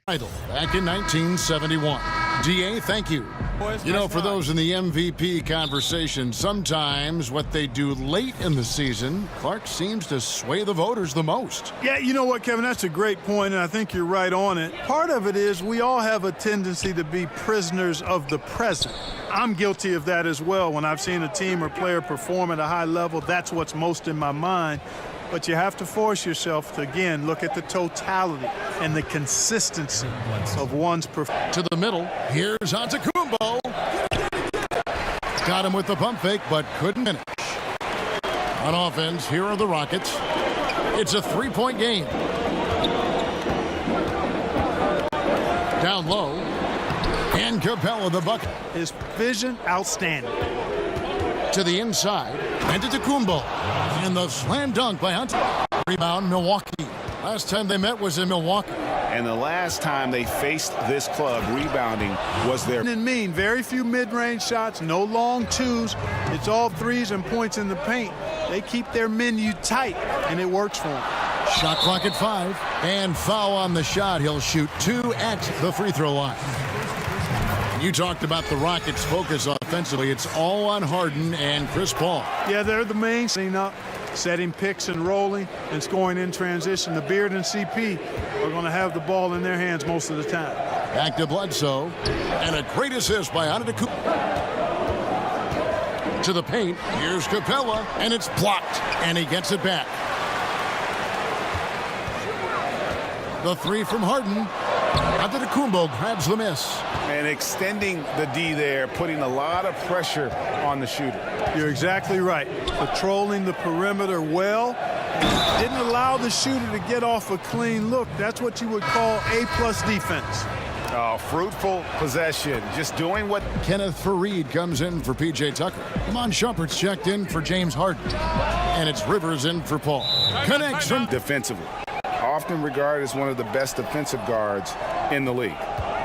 Title back in 1971. DA, thank you. You know, for those in the MVP conversation, sometimes what they do late in the season, Clark seems to sway the voters the most. Yeah, you know what, Kevin, that's a great point, and I think you're right on it. Part of it is we all have a tendency to be prisoners of the present. I'm guilty of that as well. When I've seen a team or player perform at a high level, that's what's most in my mind. But you have to force yourself to, again, look at the totality and the consistency of one's performance. To the middle, here's Antetokounmpo. Got him with the pump fake, but couldn't finish. On offense, here are the Rockets. It's a three-point game. Down low, and Capella, the bucket. His vision, outstanding. To the inside, Antetokounmpo. And the slam dunk by Hunt. Rebound, Milwaukee. Last time they met was in Milwaukee. And the last time they faced this club rebounding was their... And mean, very few mid-range shots, no long twos. It's all threes and points in the paint. They keep their menu tight, and it works for them. Shot clock at 5. And foul on the shot. He'll shoot 2 at the free throw line. You talked about the Rockets' focus offensively. It's all on Harden and Chris Paul. Yeah, they're the main scene up, setting picks and rolling and scoring in transition. The Beard and CP are going to have the ball in their hands most of the time. Back to Bledsoe. And a great assist by Antetokounmpo. To the paint. Here's Capella. And it's blocked. And he gets it back. The three from Harden. Antetokounmpo grabs the miss. And extending the D there, putting a lot of pressure on the shooter. You're exactly right. Patrolling the perimeter well. Didn't allow the shooter to get off a clean look. That's what you would call A+ defense. Oh, fruitful possession. Just doing what... Kenneth Faried comes in for P.J. Tucker. Iman Shumpert's checked in for James Harden. And it's Rivers in for Paul. Connects from... Defensively. Often regarded as one of the best defensive guards in the league.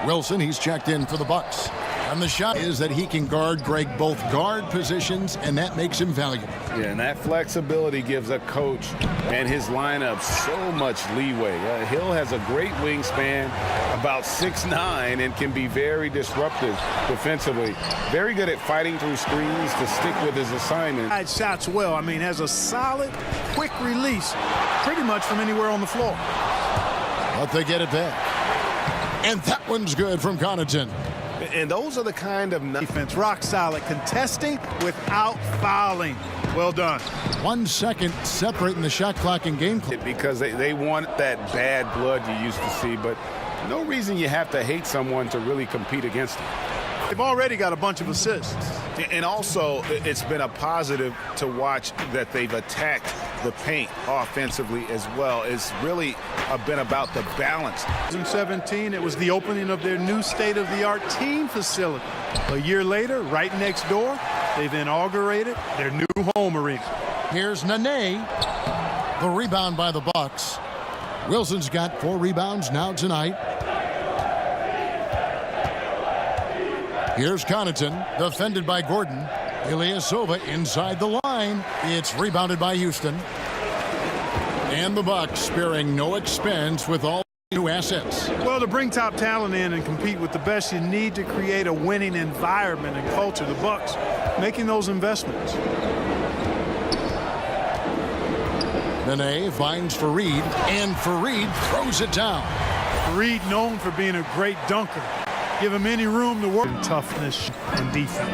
Wilson, he's checked in for the Bucks. And the shot is that he can guard Greg both guard positions, and that makes him valuable. Yeah, and that flexibility gives a coach and his lineup so much leeway. Hill has a great wingspan, about 6'9", and can be very disruptive defensively. Very good at fighting through screens to stick with his assignment. Shots well. I mean, has a solid, quick release pretty much from anywhere on the floor. But they get it back. And that one's good from Connaughton. And those are the kind of defense, rock solid, contesting without fouling. Well done. 1 second separating the shot clock and game clock. Because they want that bad blood you used to see, but no reason you have to hate someone to really compete against them. They've already got a bunch of assists. And also, it's been a positive to watch that they've attacked the paint offensively as well. It's really been about the balance. In 2017, it was the opening of their new state-of-the-art team facility. A year later, right next door, they've inaugurated their new home arena. Here's Nene. The rebound by the Bucks. Wilson's got 4 rebounds now tonight. Here's Connaughton, defended by Gordon. Ilyasova inside the line. It's rebounded by Houston. And the Bucks sparing no expense with all new assets. Well, to bring top talent in and compete with the best, you need to create a winning environment and culture. The Bucks making those investments. Nene finds Faried, and Faried throws it down. Faried known for being a great dunker. Give him any room to work. Toughness and defense.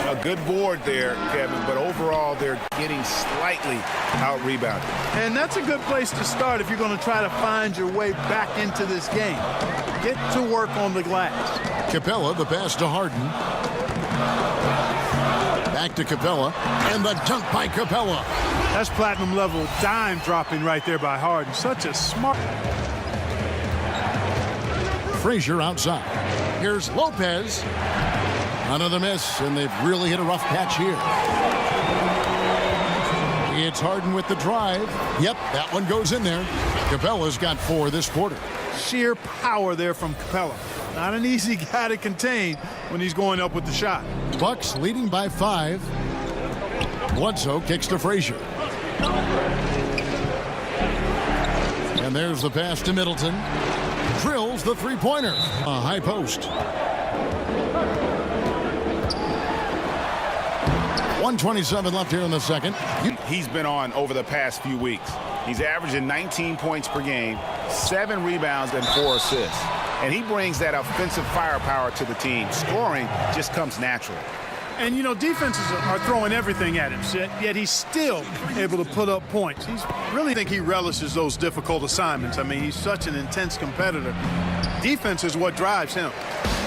A good board there, Kevin, but overall they're getting slightly out-rebounded. And that's a good place to start if you're going to try to find your way back into this game. Get to work on the glass. Capella, the pass to Harden. Back to Capella, and the dunk by Capella. That's platinum level dime dropping right there by Harden. Such a smart. Frazier outside. Here's Lopez. Another miss, and they've really hit a rough patch here. It's Harden with the drive. Yep, that one goes in there. Capella's got 4 this quarter. Sheer power there from Capella. Not an easy guy to contain when he's going up with the shot. Bucks leading by 5. Bledsoe kicks to Frazier. And there's the pass to Middleton. Drills the three-pointer. A high post. 1:27 left here in the second. He's been on over the past few weeks. He's averaging 19 points per game, 7 rebounds, and 4 assists. And he brings that offensive firepower to the team. Scoring just comes naturally. And, you know, defenses are throwing everything at him, yet he's still able to put up points. He's really think he relishes those difficult assignments. I mean, he's such an intense competitor. Defense is what drives him.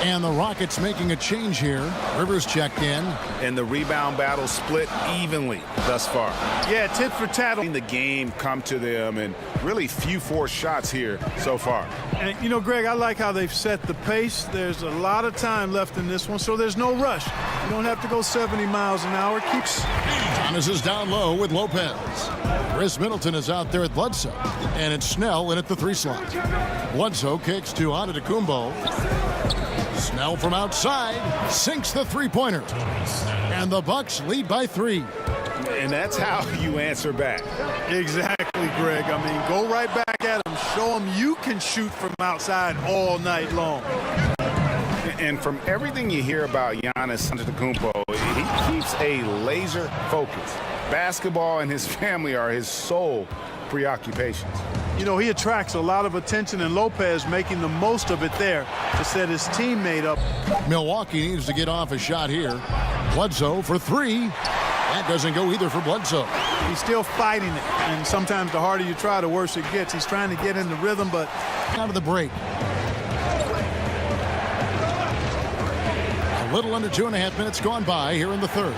And the Rockets making a change here. Rivers checked in. And the rebound battle split evenly thus far. Yeah, tit for tat. The game come to them, and really few forced shots here so far. And, you know, Greg, I like how they've set the pace. There's a lot of time left in this one, so there's no rush. You don't have to go 70 miles an hour. Thomas is down low with Lopez. Chris Middleton is out there with Bledsoe. And it's Snell in at the 3 slot. Bledsoe kicks to Antetokounmpo. Snell from outside sinks the three-pointer. And the Bucks lead by 3. And that's how you answer back. Exactly, Greg. I mean, go right back at him. Show him you can shoot from outside all night long. And from everything you hear about Giannis Antetokounmpo, he keeps a laser focus. Basketball and his family are his sole preoccupations. You know, he attracts a lot of attention, and Lopez making the most of it there to set his teammate up. Milwaukee needs to get off a shot here. Bledsoe for 3. That doesn't go either for Bledsoe. He's still fighting it, and sometimes the harder you try, the worse it gets. He's trying to get in the rhythm, but out of the break. A little under 2.5 minutes gone by here in the third.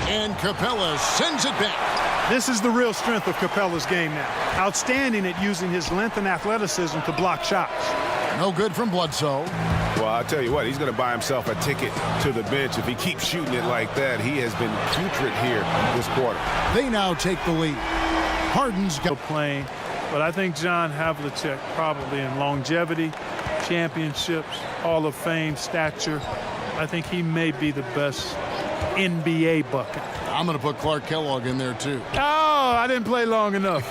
And Capella sends it back. This is the real strength of Capella's game now. Outstanding at using his length and athleticism to block shots. No good from Bledsoe. Well, I'll tell you what, he's going to buy himself a ticket to the bench. If he keeps shooting it like that, he has been putrid here this quarter. They now take the lead. Harden's got playing, but I think John Havlicek probably in longevity, championships, Hall of Fame stature. I think he may be the best NBA bucket. I'm going to put Clark Kellogg in there, too. Oh, I didn't play long enough.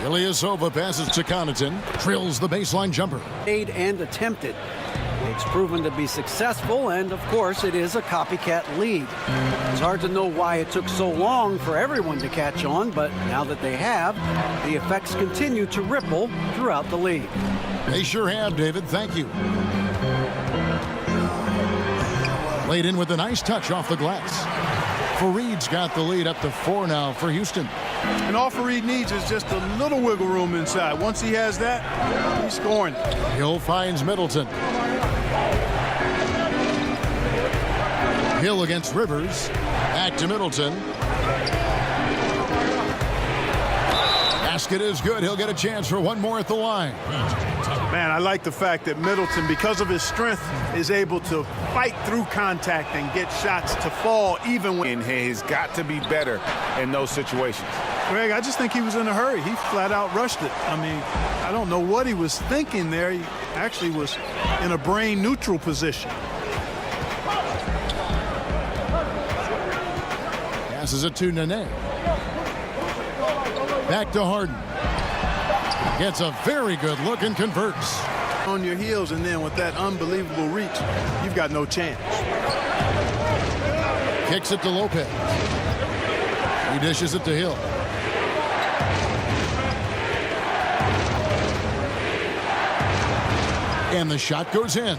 Ilyasova passes to Connaughton. Drills the baseline jumper. Made and attempted. It's proven to be successful, and, of course, it is a copycat lead. It's hard to know why it took so long for everyone to catch on, but now that they have, the effects continue to ripple throughout the league. They sure have, David. Thank you. Laid in with a nice touch off the glass. Fareed's got the lead up to 4 now for Houston. And all Fareed needs is just a little wiggle room inside. Once he has that, he's scoring. Hill finds Middleton. Hill against Rivers. Back to Middleton. Basket is good. He'll get a chance for one more at the line. Man, I like the fact that Middleton, because of his strength, is able to fight through contact and get shots to fall even when. And he's got to be better in those situations. Greg, I just think he was in a hurry. He flat out rushed it. I mean, I don't know what he was thinking there. He actually was in a brain neutral position. Passes it to Nene. Back to Harden. Gets a very good look and converts. On your heels, and then with that unbelievable reach, you've got no chance. Kicks it to Lopez. He dishes it to Hill. And the shot goes in.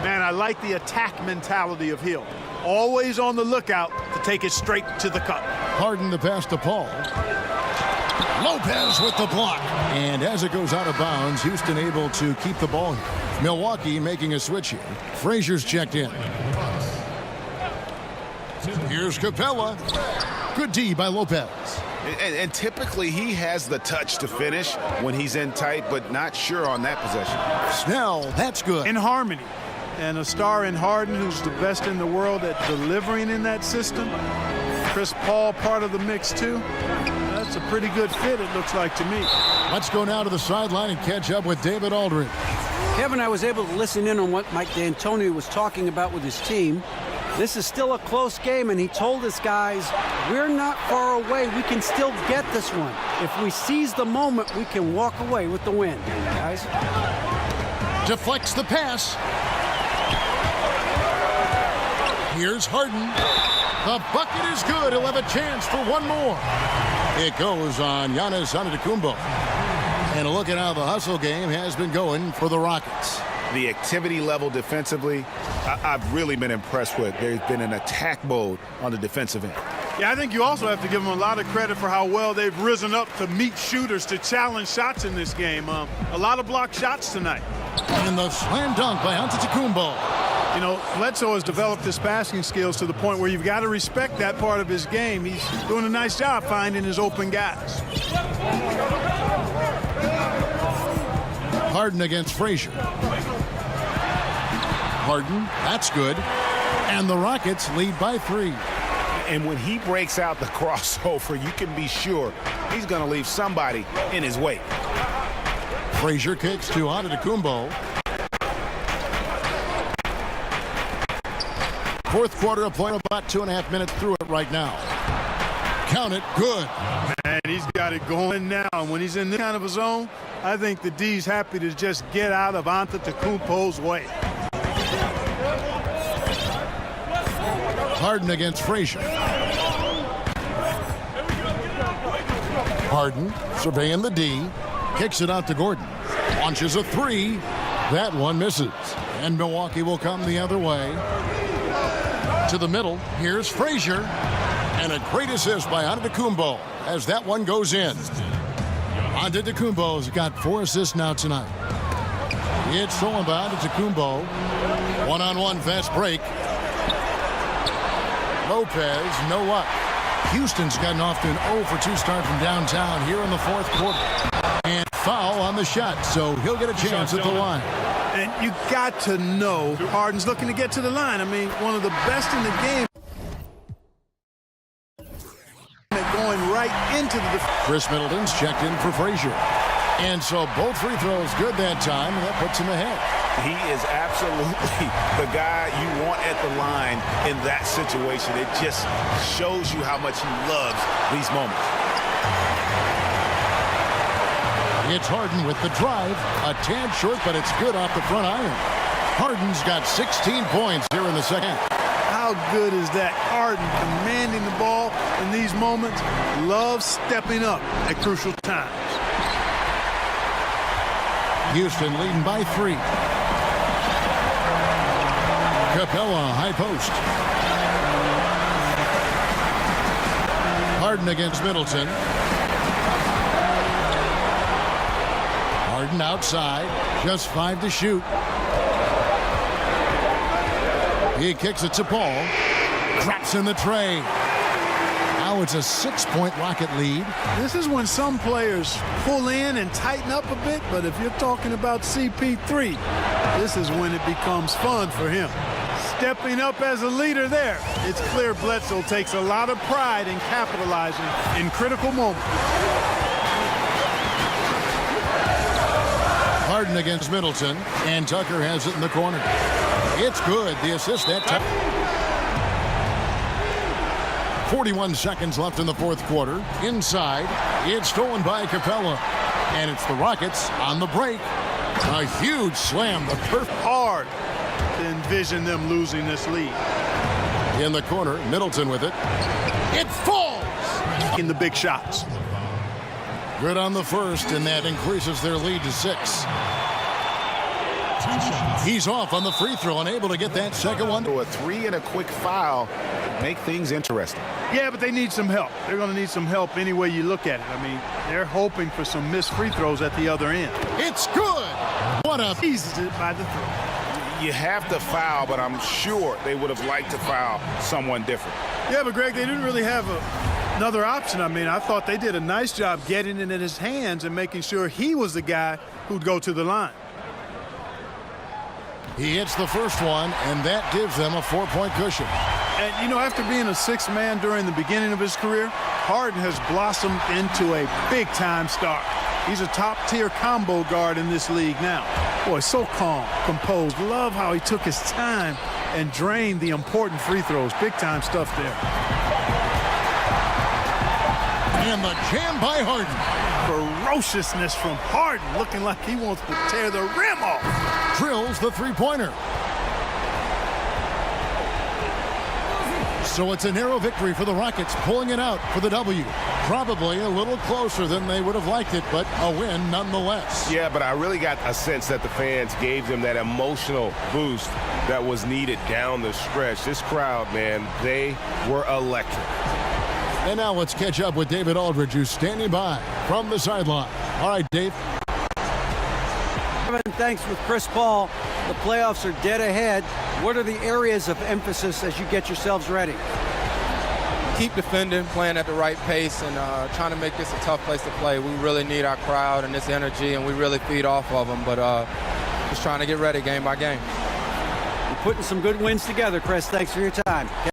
Man, I like the attack mentality of Hill. Always on the lookout to take it straight to the cup. Harden the pass to Paul. Lopez with the block. And as it goes out of bounds, Houston able to keep the ball here. Milwaukee making a switch here. Frazier's checked in. Here's Capella. Good D by Lopez. And typically he has the touch to finish when he's in tight, but not sure on that possession. Snell, that's good. In harmony. And a star in Harden, who's the best in the world at delivering in that system. Chris Paul part of the mix too. That's a pretty good fit, it looks like to me. Let's go now to the sideline and catch up with David Aldridge. Kevin, I was able to listen in on what Mike D'Antoni was talking about with his team. This is still a close game, and he told his guys, we're not far away. We can still get this one. If we seize the moment, we can walk away with the win. Guys. Deflects the pass. Here's Harden. The bucket is good. He'll have a chance for one more. It goes on Giannis Antetokounmpo. And a look at how the hustle game has been going for the Rockets. The activity level defensively, I've really been impressed with. There's been an attack mode on the defensive end. Yeah, I think you also have to give them a lot of credit for how well they've risen up to meet shooters, to challenge shots in this game. A lot of blocked shots tonight. And the slam dunk by Antetokounmpo. You know, Bledsoe has developed his passing skills to the point where you've got to respect that part of his game. He's doing a nice job finding his open guys. Harden against Frazier. Harden, that's good. And the Rockets lead by 3. And when he breaks out the crossover, you can be sure he's going to leave somebody in his wake. Frazier kicks to Antetokounmpo. Fourth quarter of play, about 2.5 minutes through it right now. Count it, good. Man, he's got it going now. And when he's in this kind of a zone, I think the D's happy to just get out of Antetokounmpo's way. Harden against Frazier. Harden surveying the D. Kicks it out to Gordon. Launches a 3. That one misses. And Milwaukee will come the other way. To the middle. Here's Frazier. And a great assist by Antetokounmpo as that one goes in. Antetokounmpo's got 4 assists now tonight. It's stolen by Antetokounmpo. One-on-one fast break. Lopez, no luck. Houston's gotten off to an 0-for-2 start from downtown here in the fourth quarter. And foul on the shot, so he'll get a chance at the line. And you got to know Harden's looking to get to the line. I mean, one of the best in the game. Going right into the... Chris Middleton's checked in for Frazier. And so both free throws good that time, and that puts him ahead. He is absolutely the guy you want at the line in that situation. It just shows you how much he loves these moments. It's Harden with the drive. A tad short, but it's good off the front iron. Harden's got 16 points here in the second. How good is that? Harden commanding the ball in these moments. Loves stepping up at crucial times. Houston leading by 3. Capella, high post. Harden against Middleton. Harden outside. Just 5 to shoot. He kicks it to Paul. Drops in the tray. Now it's a 6-point Rocket lead. This is when some players pull in and tighten up a bit, but if you're talking about CP3, this is when it becomes fun for him. Stepping up as a leader there. It's clear Bledsoe takes a lot of pride in capitalizing in critical moments. Harden against Middleton, and Tucker has it in the corner. It's good. The assist that time. 41 seconds left in the fourth quarter. Inside, it's stolen by Capella. And it's the Rockets on the break. A huge slam. The perfect. Hard to envision them losing this lead. In the corner, Middleton with it. It falls! In the big shots. Good on the first, and that increases their lead to 6. He's off on the free throw, unable to get that second one. A 3 and a quick foul make things interesting. Yeah, but they need some help. They're going to need some help any way you look at it. I mean, they're hoping for some missed free throws at the other end. It's good! What a... Eases it by the throw. You have to foul, but I'm sure they would have liked to foul someone different. Yeah, but Greg, they didn't really have another option. I mean, I thought they did a nice job getting it in his hands and making sure he was the guy who'd go to the line. He hits the first one, and that gives them a 4-point cushion. And, you know, after being a sixth man during the beginning of his career, Harden has blossomed into a big-time star. He's a top-tier combo guard in this league now. Boy, so calm, composed. Love how he took his time and drained the important free throws. Big-time stuff there. And the jam by Harden. Ferociousness from Harden, looking like he wants to tear the rim off. Drills the three-pointer. So it's a narrow victory for the Rockets, pulling it out for the W. Probably a little closer than they would have liked it, but a win nonetheless. Yeah, but I really got a sense that the fans gave them that emotional boost that was needed down the stretch. This crowd, man, they were electric. And now let's catch up with David Aldridge, who's standing by from the sideline. All right, Dave. Thanks with Chris Paul. The playoffs are dead ahead. What are the areas of emphasis as you get yourselves ready? Keep defending, playing at the right pace, and trying to make this a tough place to play. We really need our crowd and this energy, and we really feed off of them. But just trying to get ready game by game. You're putting some good wins together, Chris. Thanks for your time.